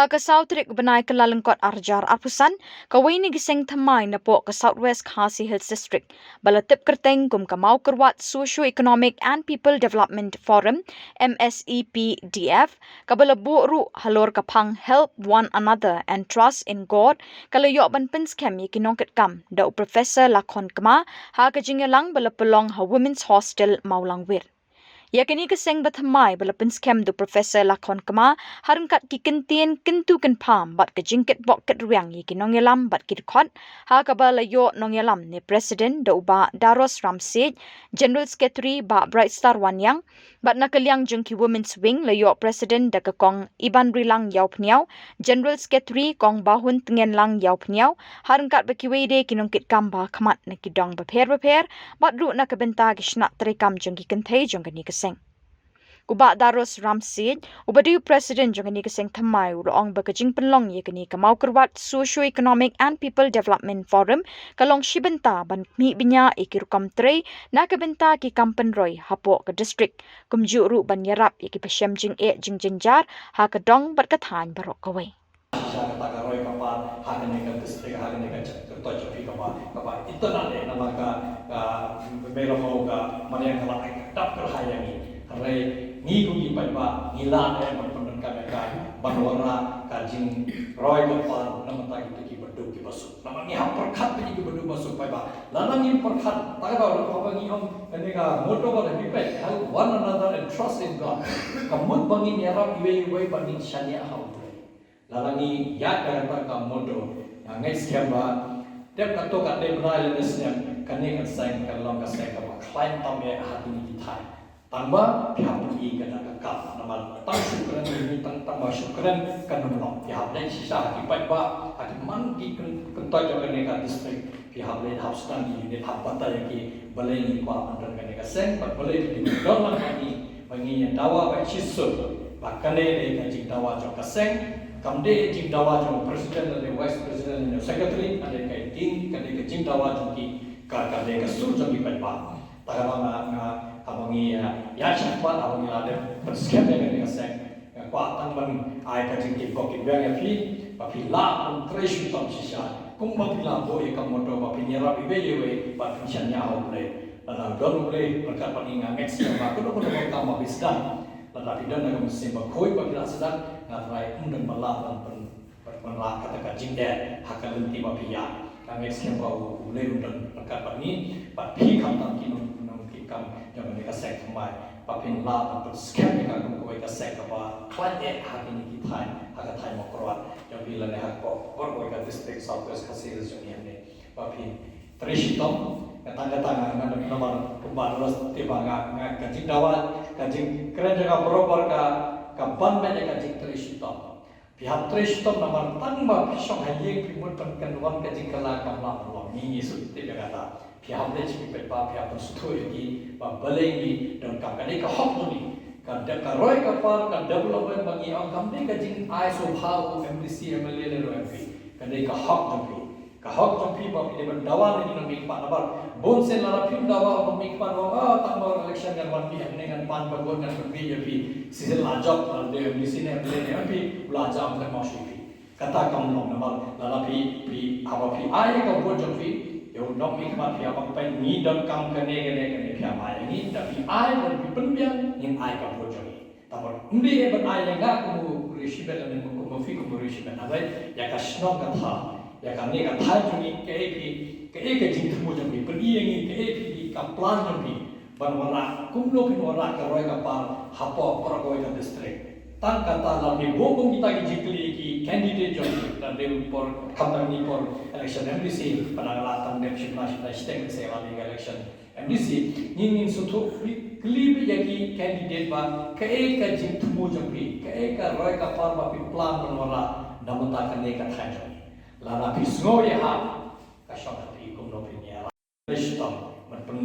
Ha ka Southrik benai ke lalengkot arjar arpusan kawai ni giseng thamai na po ka Southwest Khasi Hills District balatip kerteng kum kamau kerwat Socio-Economic and People Development Forum MSEPDF kabalabu ru halor kapang help one another and trust in God kalayok ban penskem yikinongket kam da Professor Lakon Kama ha ka jingelang balapelong ha Women's Hostel Maulangwir. Yakini keseng bathamai balapin scam do Professor Lakon Kama harangkat ki kentien kentu ken pam bat ke jingket bok ket riang yi ki nongyalam bat ki khot ha kabala yo nongyalam ni President do ba Daros Ramsey General Secretary ba Bright Star Wanyang bat nakaliang jengki Women's Wing layo President da kong Iban Rilang Yau Pniau General Secretary kong Bahun Tengen Lang Yau Pniau harangkat bakiwede ki nongkit kamba khamat na ki dong baper bat ru na kabenta ki shnak trekam jengki kenthei jengkani Kuba Daros Ramsid, ubadu President jangani keseng thamai uloong bakajing penlong yakini kamau kerwat Socio-Economic and People Development Forum kalong shibenta ban mi binya ikirukam trei na kabenta ki kampen roy hapo ke district kumju ru ban yarap yaki pasem jing jing jenjar ha kadong bat kathan barok kawai. Roy kapal hagan dengan distrik hagan dengan contoh jopi kapal itu nanti nama meromau mana yang kalau tak kerhayani hari ni kugi pada hilang berpendengar mereka banwara kajing Roy kapal nama tak itu ki berdua ki masuk nama ni hak perkat ni ki berdua masuk pada lalang ni perkat tak ada orang ni mereka motor pada pipet help one another and trust in God kamu bangin yarap iwe bangin syania hau lalangi ya kata kamodo ngai siapa tiap kata kat dia berai lesnya kani kan saya kalau ka saya ka klaim tambe hati ni thai tambah pihak pergi kena kakak nama tang syukran ini tang syukran kan nomor pihak lain sisa hati baik ba hati man ki kentai jaga neka distrik pihak lain hapstan di unit hapata yang ki balai ni kwa andar kan neka sen balai di dalam bagi yang dawa ba chisut bahkan dia kan dawa jok kaseng kamde jing dawa jong president dan vice president dan secretary ada kai ting kade ke jing dawa jong ki kade ke sur jong ki pa tagama nga abangi ya chapa abangi ada persiapan dengan sek kwa tang ban ai ka jing ki ko ki bang ya fi pa fi la on tresh tom shisha kum ma fi la bo e kamoto pa fi nyara bi be yewe pa fi chanya ho ble la don ble perkat pa inga next ba ko ko ka ma bisdan la fi dan na mesti ba khoi pa fi sedang ngarai undang balak dan penlak katakan jingde hakal lenti mafia kami sekian bau ulai undang dekat ni papi kam kinu kam jangan mereka sek kemai papi la dan sekian mereka kau sek apa klien hati ni kita hakal thai mokroat yang bila ni hakko kau distrik Southwest Khasi Hills ni papi Trishitom tanda-tanda nama pembalas tiba ngak kajing dawat kajing keren jaga berobar kapan banyak kajing Trishitom pihak Trishitom nama tangba pisong hayeng primut penkenduan kajing kala kamla pulang ini sudah kata pihak dia cipit pihak pensutu ini balai dan kamkani kahok ni kadang karoy kapal kadang development bagi orang kamni kajing ISO hau MDC MLA dan MP kadang kahok jampi kahok jampi bagi dia berdawa ni nak mikpat nabar bon sen lara pim dawa bagi mikpat bawa tambah election kan wan bi dengan pan bagon kan BJP season lajak dia MDC ni MLA MP lajak kan mau sih kata kamu nabar lara pi apa pi ai ka bon jampi yo nok mikpat pi apa pen ni dan kam kene pi apa ini tapi ai dan pi penbiang yang ai ka bon jampi tabar undi ban ai yang aku risibet dan aku fi ko risibet abai ya ka snok kata ya kami kan thai juni ke jing temu jami pergi ke plan jami ban wala kumlo pin wala ka roy ka par hapo paragoy ka district tan kata labi bobong kita ki jikli ki candidate jami dan de por company por election MDC pada latang dem shipna stem sewa ni election MDC nin sutu klibi yaki candidate ba ke jing temu jami ke roy ka par ba plan ban wala namata kan ka thai jami lala pisngo ya ha kasong tapi kum no pinya listom men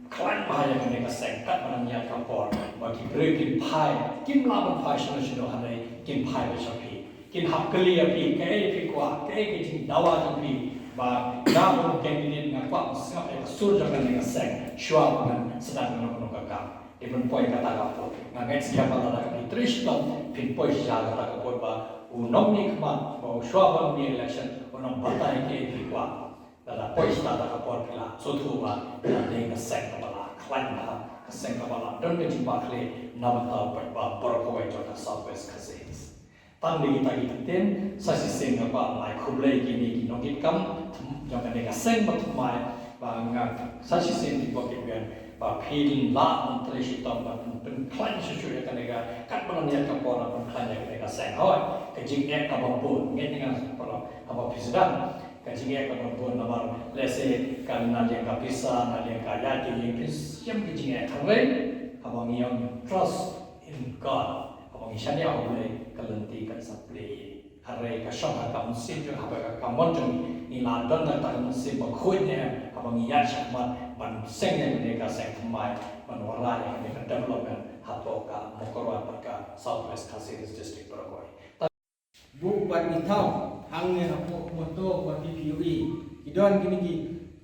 klan bahaya kan ka sengkat mananya kapor bagi breaking pie kim laban pie sino hanai kim pie besapi kim hap kali api ke kwa ke jing dawa jampi ba dawo candidate ngakwa sengap ka sur jangan ka seng shwa kan sedang no ka different point kata kapal ngangen siapa lada kami Tristan pinpoint jaga kata kapal ba unom ni kman ba uswa ni election unom batai ke dikwa lada point lada kapal pila so tu ba dengan sek kapal klan ha sek kapal don ke jimba kle namata ba porkoi jota southwest cousins tan ni kita ten sasi sing apa mai khublai kini kinogit kam yang kena seng bertumai bangga sasi sing di bawah kian ba pilin la menteri sitam ba penklan sesuai kena kat belanja kapora penklan yang kena seng hoi kejing ek kababun ngen dengan apa presiden kejing ek kababun nabar lese kan nali yang kapisa nali yang kaya di yang kejing ek kare abang yang trust in God abang isyani awalnya kalenti kat supply hari kasih agak musim juga apa kamu jeng ina dan tak musim berkuatnya apa ngiat cakap man sengnya mereka seng temai man warai yang mereka development atau ka mokorwan mereka Southwest Cousins District Paraguay. Bu buat mitau hangnya apa moto buat PPUE idon gini ki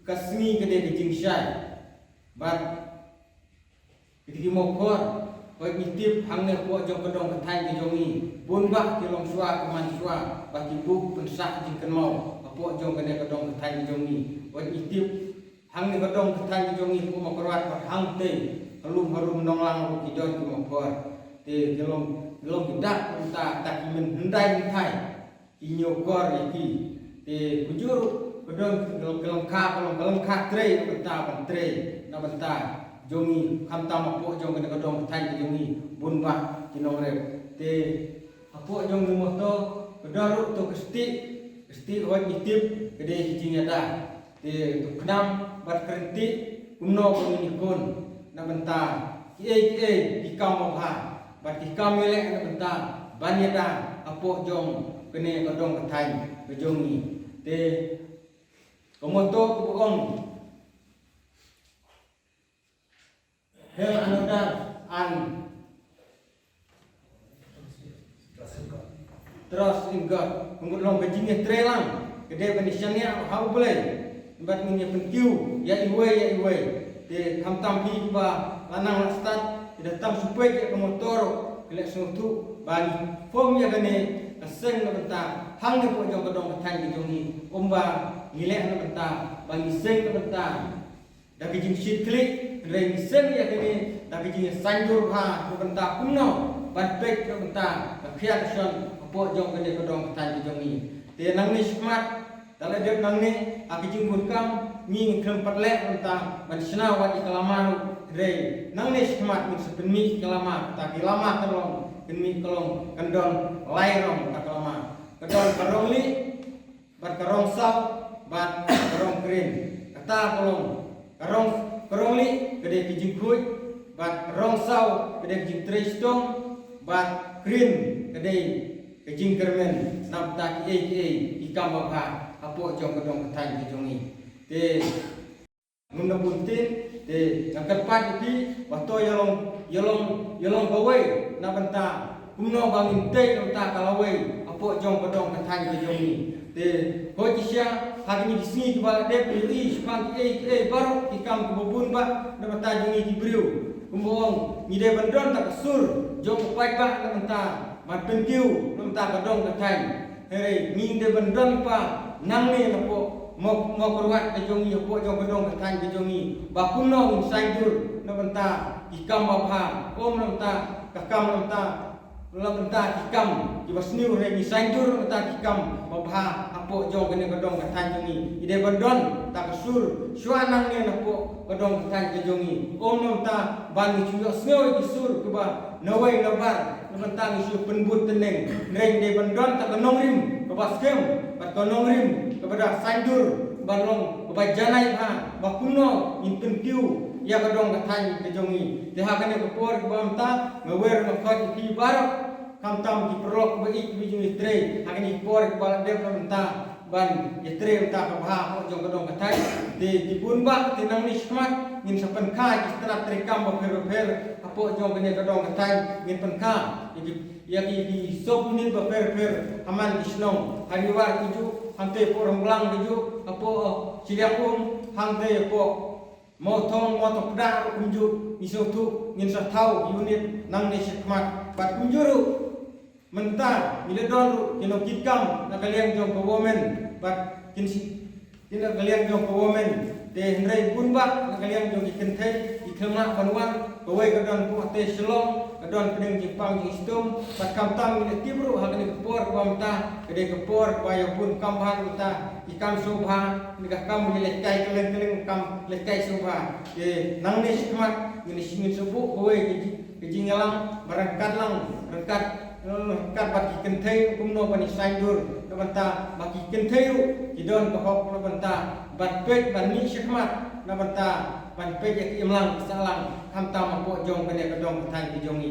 kasmi kede di jingsai bat ketika mokor buat mitip hangnya buat jong kedong ketai ke jongi bun bah kilong sua keman sua bagi bu pensah jingken mau apa jong kene kedong ketai ke jongi buat mitip hangnya kedong ketai ke jongi ku mokorwat bat hang te harum nonglang ku idon ku mokor te gelong tidak minta tak kimen hendai mentai inyokor iki te kujur kedong gelong ka tre na benta jongi kamtam apo jong kena kedong thai jongi bunba kinong rep te apo jong moto kedaru to kesti hoi mitip kede hijing ada te kenam bat kerenti umno kuni kun na benta ki dikam ha bat dikam melek na benta banyada apo jong kene kedong thai jongi te komoto kuong Hel anodar an trust in God. Mengulang kejingnya trelang. Kedai penisyannya hau boleh. Bat punya pentiu ya iwe. Di kamtam pi ba lanang start datang supaya ke motor kelak suatu bani form ya gane aseng na benta hang ni po jong kedong katang jongi omba ngilek na benta bani seng na benta dagi jing shit klik Reng sen ya kini dagi jing sanjur ha benta kuno bat pek benta khiat son po jong kene kedong katang jongi te nang ni smart dalam dia nang ni aki jing bun kam nying krem patlek benta ban sna wat ikalaman rei nang ni smart min sepenmi kalama ta kilama kalong kenmi kalong kendon lairong ta kalama kedon karong li bat karong sap bat karong green kata kalong karong li gede kijing kuy bat karong saw gede kijing tristong bat green gede kijing kermen nam ta ki ikam bapa apo jong kedong katang jongi te mun buntin te nakarpat di waktu yolong bawe na benta kumno bangin te benta kalawe apo jong kedong katang jongi te hojisya hari ni di sini kebal dep ni spang baru ikam kebubun ba na benta jongi kibriu kumbong ni de bandon tak sur jong pai ba na benta mat pentiu na benta kedong katang hei ni de bandon pa nang ni napo mo perwat ke jongi apo jong kedong katang ke jongi bakuno min sanjur na benta ikam bapa om na benta kakam na benta la benta ikam ibasniu re mi sanjur na benta ikam bapa apo jong kene kedong katang jongi ide bandon tak sur suanang ni napo kedong katang ke jongi om na benta bani chuyo snoi di sur kuba nawai nabar na benta isu penbut teneng reng de bandon tak nong rim kebaskem bat konong rim kepada sanjur balong kepada janai ha bakuno impen piu ya kedong katang ke jongi deha kene kepor ke bamta ngawer ngakot ki barok kamtam ki perlok baik bijung itre hakini por ke bala dep bamta ban itre bamta ke baha ho jong kedong katang di bunba tinang ni smat ngin sapen ka ki strap trekam ba per apo jong kene kedong katang ngin pen ka di sop ni ba per aman kisnong hariwar tuju hante porong belang tuju apo siliang hante apo mau thong mau tok dar kunju iso tu ngin sa thau unit nang ni sikmat bat kunjuru mentah bila don kino kitkam na kalian jong women bat kin kina kalian jong women te hendrai punba na kalian jong ikenthai ikhlama banwan kawai kadon pu te selong kadon kedeng jipang istum bat kamtam ni tibru hal ni kepor bamta kede kepor bayo pun kamhan uta ikan subha ni kam ni lekai keleng kam lekai subha ye nang ni sikmat ni singin subu kawai kejingalang barangkat lang rangkat kat bagi kenthai kumno bani saindur nabanta bagi kenthai ru kidon kohok nabanta bat pek bani sikmat nabanta ban pek yak imlang salang hamtam ko jong kene kadong than ki jongi